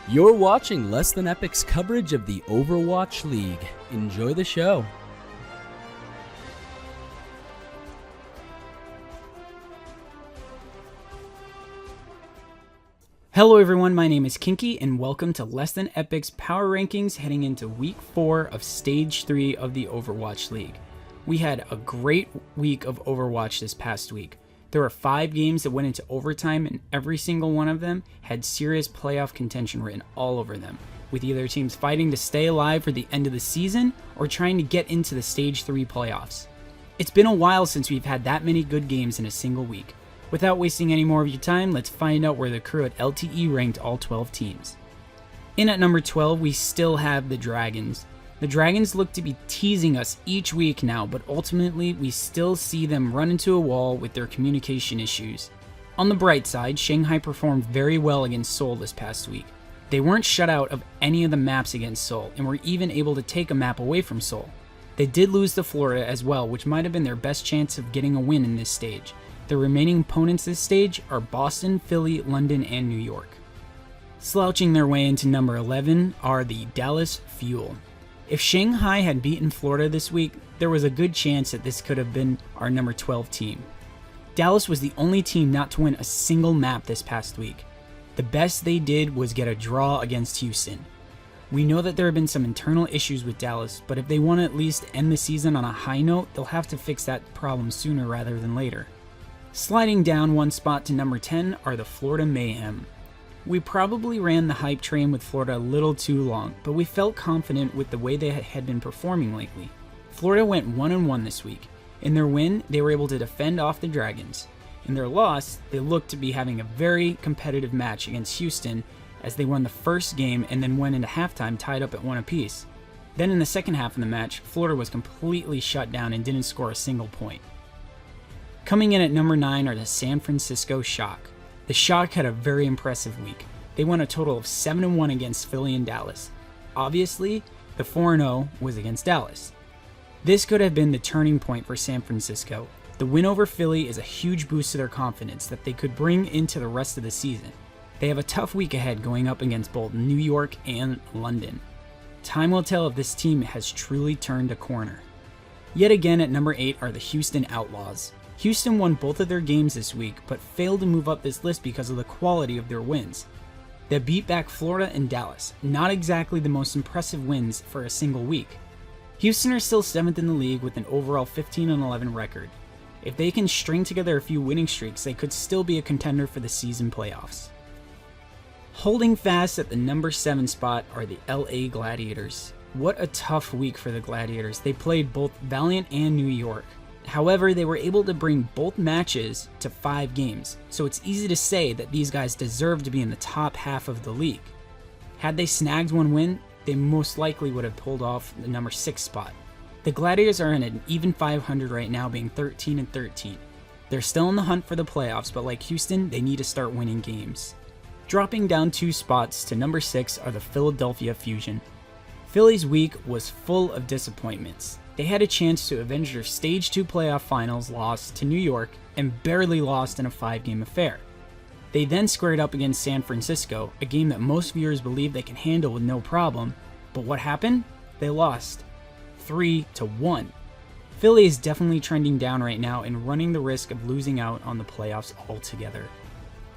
You're watching Less Than Epic's coverage of the Overwatch League. Enjoy the show. Hello everyone, my name is Kinky and welcome to Less Than Epic's Power Rankings heading into Week 4 of Stage 3 of the Overwatch League. We had a great week of Overwatch this past week. There were 5 games that went into overtime and every single one of them had serious playoff contention written all over them, with either teams fighting to stay alive for the end of the season or trying to get into the Stage 3 playoffs. It's been a while since we've had that many good games in a single week. Without wasting any more of your time, let's find out where the crew at LTE ranked all 12 teams. In at number 12, we still have the Dragons. The Dragons look to be teasing us each week now, but ultimately we still see them run into a wall with their communication issues. On the bright side, Shanghai performed very well against Seoul this past week. They weren't shut out of any of the maps against Seoul, and were even able to take a map away from Seoul. They did lose to Florida as well, which might have been their best chance of getting a win in this stage. The remaining opponents this stage are Boston, Philly, London, and New York. Slouching their way into number 11 are the Dallas Fuel. If Shanghai had beaten Florida this week, there was a good chance that this could have been our number 12 team. Dallas was the only team not to win a single map this past week. The best they did was get a draw against Houston. We know that there have been some internal issues with Dallas, but if they want to at least end the season on a high note, they'll have to fix that problem sooner rather than later. Sliding down one spot to number 10 are the Florida Mayhem. We probably ran the hype train with Florida a little too long, but we felt confident with the way they had been performing lately. Florida went 1-1 this week. In their win, they were able to defend off the Dragons. In their loss, they looked to be having a very competitive match against Houston as they won the first game and then went into halftime tied up at 1 apiece. Then in the second half of the match, Florida was completely shut down and didn't score a single point. Coming in at number 9 are the San Francisco Shock. The Shock had a very impressive week. They won a total of 7-1 against Philly and Dallas. Obviously, the 4-0 was against Dallas. This could have been the turning point for San Francisco. The win over Philly is a huge boost to their confidence that they could bring into the rest of the season. They have a tough week ahead going up against both New York and London. Time will tell if this team has truly turned a corner. Yet again at number 8 are the Houston Outlaws. Houston won both of their games this week, but failed to move up this list because of the quality of their wins. They beat back Florida and Dallas, not exactly the most impressive wins for a single week. Houston are still 7th in the league with an overall 15-11 record. If they can string together a few winning streaks, they could still be a contender for the season playoffs. Holding fast at the number 7 spot are the LA Gladiators. What a tough week for the Gladiators. They played both Valiant and New York. However, they were able to bring both matches to 5 games, so it's easy to say that these guys deserve to be in the top half of the league. Had they snagged one win, they most likely would have pulled off the number 6 spot. The Gladiators are in an even 500 right now, being 13-13. They're still in the hunt for the playoffs, but like Houston, they need to start winning games. Dropping down 2 spots to number 6 are the Philadelphia Fusion. Philly's week was full of disappointments. They had a chance to avenge their Stage 2 playoff finals loss to New York and barely lost in a 5-game affair. They then squared up against San Francisco, a game that most viewers believe they can handle with no problem, but what happened? They lost 3-1. Philly is definitely trending down right now and running the risk of losing out on the playoffs altogether.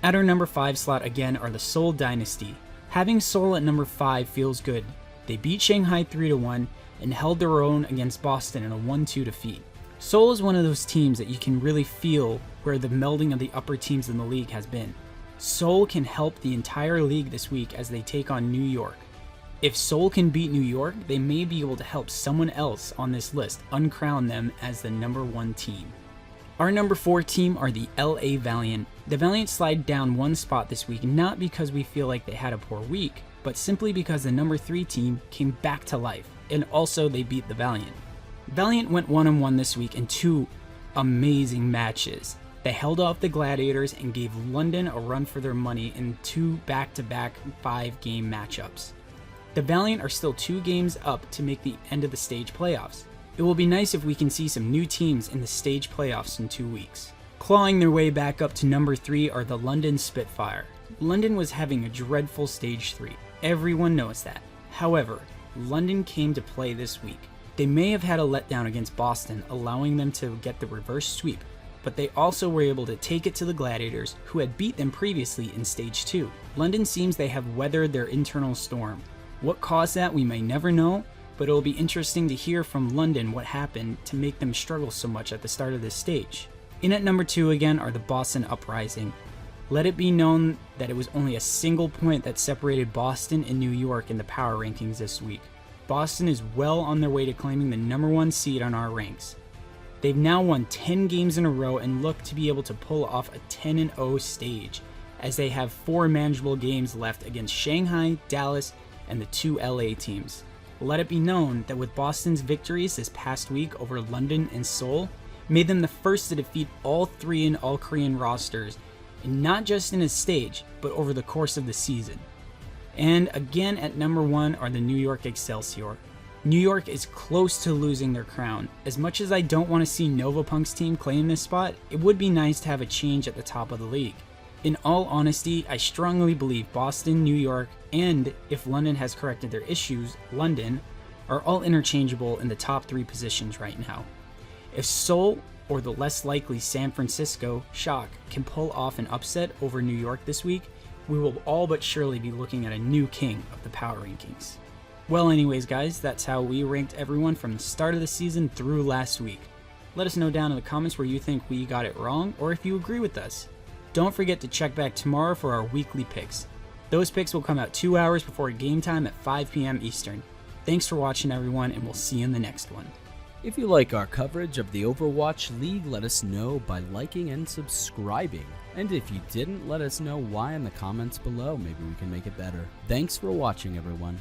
At our number 5 slot again are the Seoul Dynasty. Having Seoul at number 5 feels good. They beat Shanghai 3-1 and held their own against Boston in a 1-2 defeat. Seoul is one of those teams that you can really feel where the melding of the upper teams in the league has been. Seoul can help the entire league this week as they take on New York. If Seoul can beat New York, they may be able to help someone else on this list uncrown them as the number 1 team. Our number 4 team are the LA Valiant. The Valiant slide down 1 spot this week, not because we feel like they had a poor week, but simply because the number 3 team came back to life, and also they beat the Valiant. Valiant went 1-1 this week in 2 amazing matches. They held off the Gladiators and gave London a run for their money in 2 back-to-back 5-game matchups. The Valiant are still 2 games up to make the end of the stage playoffs. It will be nice if we can see some new teams in the stage playoffs in 2 weeks. Clawing their way back up to number 3 are the London Spitfire. London was having a dreadful Stage 3. Everyone knows that. However, London came to play this week. They may have had a letdown against Boston, allowing them to get the reverse sweep, but they also were able to take it to the Gladiators, who had beat them previously in Stage 2. London seems they have weathered their internal storm. What caused that we may never know, but it'll be interesting to hear from London what happened to make them struggle so much at the start of this stage. In at number 2 again are the Boston Uprising. Let it be known that it was only a single point that separated Boston and New York in the power rankings this week. Boston is well on their way to claiming the number 1 seed on our ranks. They've now won 10 games in a row and look to be able to pull off a 10-0 stage, as they have 4 manageable games left against Shanghai, Dallas, and the 2 LA teams. Let it be known that with Boston's victories this past week over London and Seoul, made them the first to defeat all 3 in All-Korean rosters, and not just in a stage, but over the course of the season. And again at number 1 are the New York Excelsior. New York is close to losing their crown. As much as I don't want to see Novapunk's team claim this spot, it would be nice to have a change at the top of the league. In all honesty, I strongly believe Boston, New York, and if London has corrected their issues, London, are all interchangeable in the top 3 positions right now. If Seoul, or the less likely San Francisco, Shock, can pull off an upset over New York this week, we will all but surely be looking at a new king of the power rankings. Well anyways guys, that's how we ranked everyone from the start of the season through last week. Let us know down in the comments where you think we got it wrong, or if you agree with us. Don't forget to check back tomorrow for our weekly picks. Those picks will come out 2 hours before game time at 5 p.m. Eastern. Thanks for watching everyone, and we'll see you in the next one. If you like our coverage of the Overwatch League, let us know by liking and subscribing. And if you didn't, let us know why in the comments below. Maybe we can make it better. Thanks for watching, everyone.